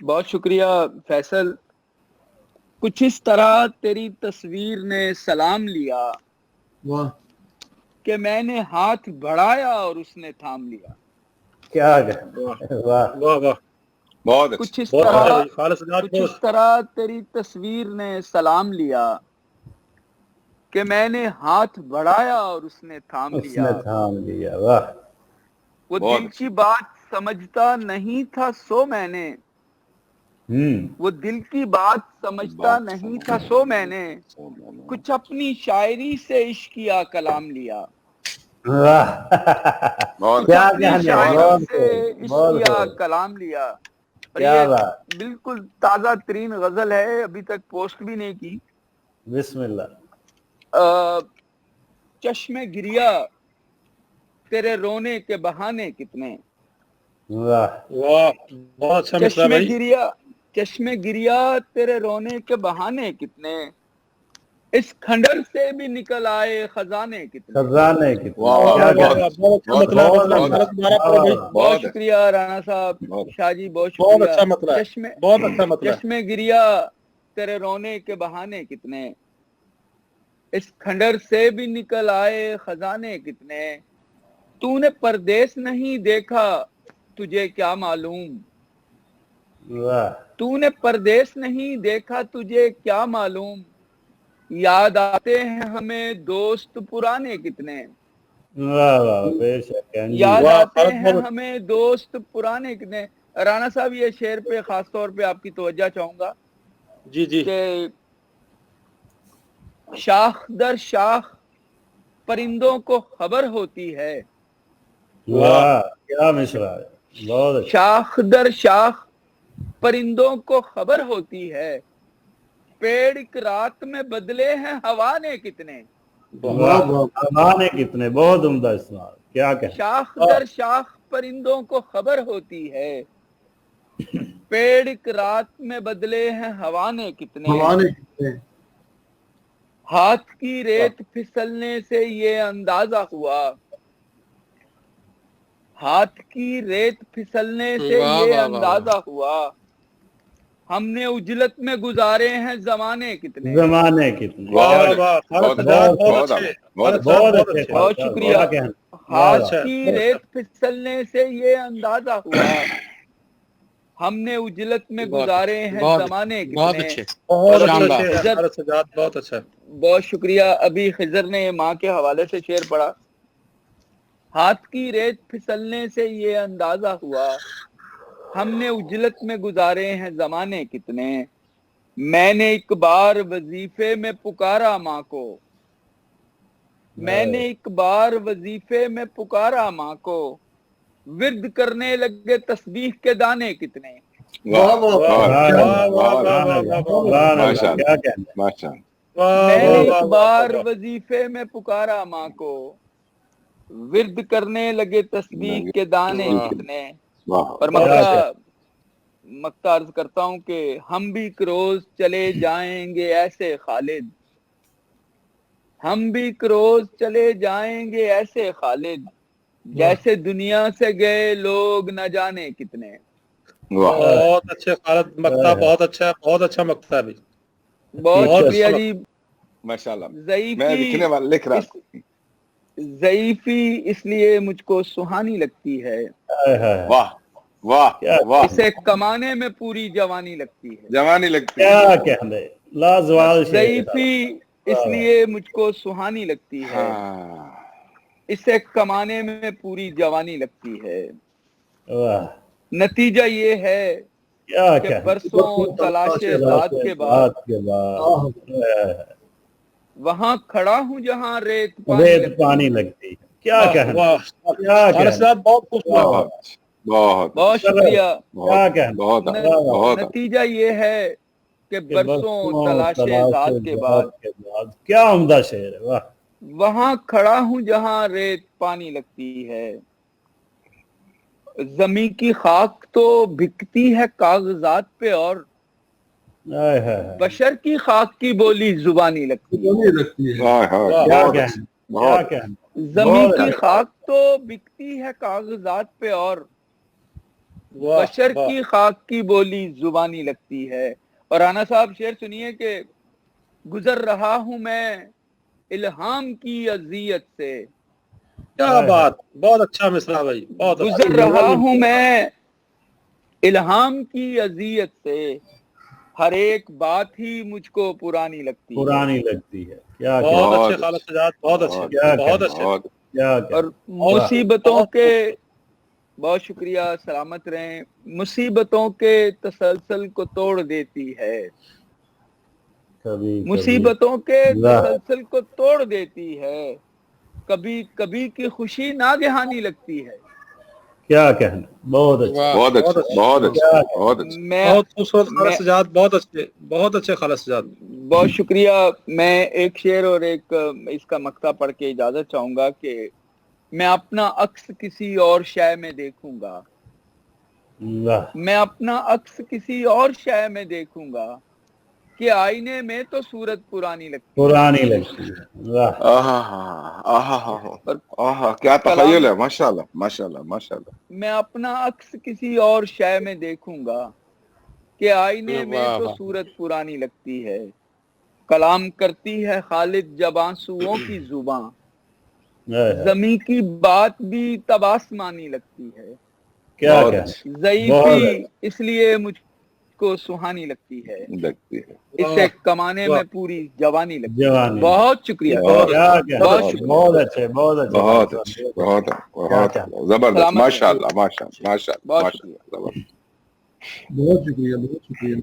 بہت شکریہ فیصل. کچھ اس طرح تیری تصویر نے سلام لیا واہ کہ میں نے ہاتھ بڑھایا اور اس نے تھام لیا. کیا واہ واہ واہ بہت اچھا. کچھ اس طرح تیری تصویر نے سلام لیا کہ میں نے ہاتھ بڑھایا اور اس نے تھام اس نے لیا. تھام لیا. واہ وہ دل کی بات سمجھتا نہیں تھا سو میں نے وہ دل کی بات سمجھتا نہیں تھا سو میں نے کچھ اپنی شاعری سے عشقیہ کلام لیا. بہت کیا اپنی کہنے شاعری سے عشقیہ کلام لیا. اور کیا یہ بات. بالکل تازہ ترین غزل ہے, ابھی تک پوسٹ بھی نہیں کی. بسم اللہ. چشم گریا تیرے رونے کے بہانے کتنے. واہ واہ بہت اچھا مطلب بھائی. چشم گریا تیرے رونے کے بہانے کتنے اس کھنڈر سے بھی نکل آئے خزانے کتنے. خزانے کتنے. بہت شکریہ رانا صاحب, شاہ جی بہت بہت اچھا شکریہ. مطلب بہت اچھا مطلب. چشم گریا تیرے رونے کے بہانے کتنے اس کھنڈر سے بھی نکل آئے خزانے کتنے. تو نے پردیس نہیں دیکھا تجھے کیا معلوم. تو نے پردیس نہیں دیکھا تجھے کیا معلوم یاد آتے ہیں ہمیں دوست پرانے کتنے. یاد آتے ہیں ہمیں دوست پرانے کتنے. رانا صاحب یہ شعر پہ خاص طور پہ آپ کی توجہ چاہوں گا. جی جی. کہ شاخ در شاخ پرندوں کو خبر ہوتی ہے. واہ کیا مصرع ہے. شاخ در شاخ پرندوں کو خبر ہوتی ہے پیڑ ایک رات میں بدلے ہیں ہوا نے کتنے. ہوا نے کتنے. بہت عمدہ استعمال. کیا کہ شاخ در شاخ پرندوں کو خبر ہوتی ہے پیڑ ایک رات میں بدلے ہیں ہوا نے کتنے. ہاتھ کی ریت پھسلنے سے یہ اندازہ ہوا ہاتھ کی ریت پھسلنے سے یہ اندازہ ہوا ہم نے اجلت میں گزارے ہیں زمانے کتنے. بہت شکریہ. ہاتھ کی ریت پھسلنے سے یہ اندازہ ہوا ہم نے اجلت میں گزارے ہیں زمانے کتنے. بہت اچھا. بہت شکریہ. ابھی خضر نے ماں کے حوالے سے شعر پڑھا. ہاتھ کی ریت پھسلنے سے یہ اندازہ ہوا ہم نے اجلت میں گزارے ہیں زمانے کتنے. میں نے ایک بار وظیفے میں پکارا ماں کو میں نے ایک بار وظیفے میں پکارا ماں کو ورد کرنے لگے تسبیح کے دانے کتنے. میں نے ایک بار وظیفے میں پکارا ماں کو ورد کرنے لگے تسبیح کے دانے کتنے. اور مکتہ عرض کرتا ہوں کہ ہم بھی ایک روز چلے جائیں گے ایسے خالد ہم بھی ایک روز چلے جائیں گے ایسے خالد جیسے دنیا سے گئے لوگ نہ جانے کتنے. بہت اچھے خالد مکتہ. بہت اچھا. بہت اچھا مکتہ ہے. بہت شکریہ جی. ماشاءاللہ. میں لکھنے والا لکھ رہا ضعیفی اس لیے مجھ کو سہانی لگتی ہے. واہ واہ واہ. اسے کمانے میں پوری جوانی لگتی ہے. جوانی لگتی ہے. کیا کہنے لازوال. ضعیفی اس لیے مجھ کو سہانی لگتی ہے اسے کمانے میں پوری جوانی لگتی ہے. نتیجہ یہ ہے کہ برسوں تلاش ذات کے بعد وہاں کھڑا ہوں جہاں ریت پانی لگتی ہے. کیا کہنا. بہت شکریہ. نتیجہ یہ ہے کہ برسوں تلاش ذات کے بعد کیا عمدہ شعر ہے. واہ. وہاں کھڑا ہوں جہاں ریت پانی لگتی ہے. زمین کی خاک تو بکتی ہے کاغذات پہ اور بشر کی خاک کی بولی زبانی لگتی ہے. زمین کی خاک تو بکتی ہے کاغذات پہ اور بشر کی خاک کی بولی زبانی لگتی ہے. اور رانا صاحب شعر سنیے کہ گزر رہا ہوں میں الہام کی اذیت سے. کیا بات، بہت اچھا مصرع بھائی، بہت اچھا. گزر رہا ہوں میں الہام کی اذیت سے، ہر ایک بات ہی مجھ کو پرانی لگتی ہے. کیا بہت اچھے خالد سجاد، بہت اچھے، بہت اچھے. اور مصیبتوں کے، بہت شکریہ، سلامت رہیں. مصیبتوں کے تسلسل کو توڑ دیتی ہے، مصیبتوں کے تسلسل کو توڑ دیتی ہے، کبھی کبھی کی خوشی ناگہانی لگتی ہے. کیا کہنا، بہت اچھا، بہت اچھا، بہت اچھا، بہت اچھا، بہت خوبصورت خالد سجاد، بہت اچھے، بہت اچھے خالد سجاد. بہت شکریہ. میں ایک شعر اور ایک اس کا مقطع پڑھ کے اجازت چاہوں گا کہ میں اپنا عکس کسی اور شے میں دیکھوں گا، میں اپنا عکس کسی اور شے میں دیکھوں گا کہ آئینے میں تو صورت پرانی لگتی ہے. کیا تخیل ہے، ماشاءاللہ ماشاءاللہ ماشاءاللہ. میں اپنا عکس کسی اور شے میں دیکھوں گا کہ آئینے میں تو صورت پرانی لگتی ہے. کلام کرتی ہے خالد جب آنسوؤں کی زباں، زمیں کی بات بھی تب آسمانی لگتی ہے. ضعیفی اس لیے مجھ کو سہانی لگتی ہے، اسے کمانے میں پوری جوانی لگتی ہے. بہت شکریہ، بہت اچھے، بہت اچھے، بہت اچھے، بہت زبردست، ماشاءاللہ ماشاءاللہ ماشاءاللہ، بہت شکریہ. بہت شکریہ، بہت شکریہ.